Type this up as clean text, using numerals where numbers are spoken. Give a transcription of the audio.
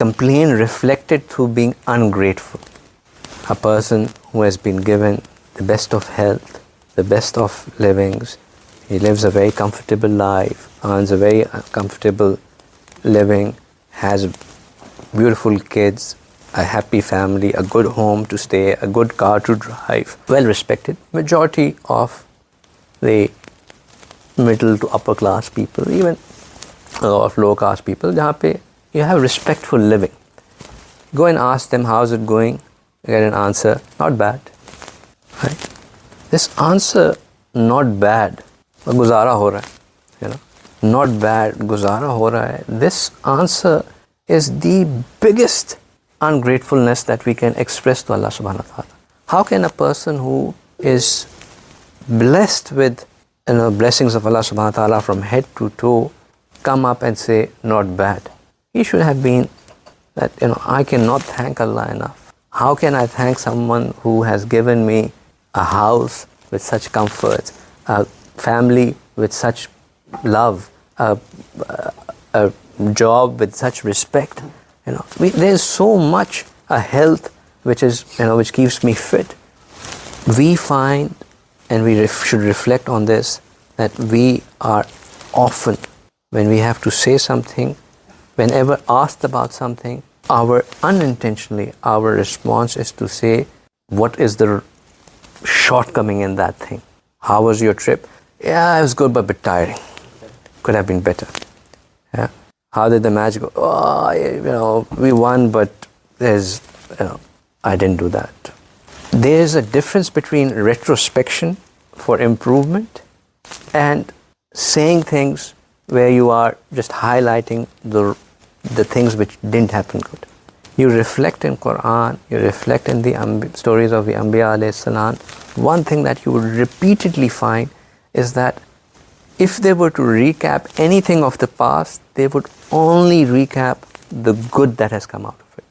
complaint reflected through being ungrateful. A person who has been given the best of health, the best of livings, he lives a very comfortable life, earns a very comfortable living, has beautiful kids, a happy family, a good home to stay, a good car to drive, well respected. Majority of the middle to upper class people, even a lot of low caste people, jahan pe you have respectful living. Go and ask them how's it going, you get an answer, not bad. Right? This answer, not bad, guzara ho raha hai, you know, not bad, guzara ho raha hai. This answer is the biggest ungratefulness that we can express to Allah subhanahu wa ta'ala. How can a person who is blessed with blessings of Allah subhanahu wa ta'ala from head to toe come up and say not bad? He should have been that, I cannot thank Allah enough. How can I thank someone who has given me a house with such comforts, a family with such love, a job with such respect? There's so much, a health which is, which keeps me fit. We find, and we should reflect on this, that we are often, when we have to say something, whenever asked about something, unintentionally, our response is to say, what is the shortcoming in that thing? How was your trip? Yeah, it was good, but a bit tiring. Could have been better. Yeah. How did the match go? Oh, we won, but I didn't do that. There's a difference between retrospection for improvement and saying things where you are just highlighting the things which didn't happen good. You reflect in Quran, you reflect in the stories of the Anbiya alayhi salam. One thing that you would repeatedly find is that if they were to recap anything of the past, they would only recap the good that has come out.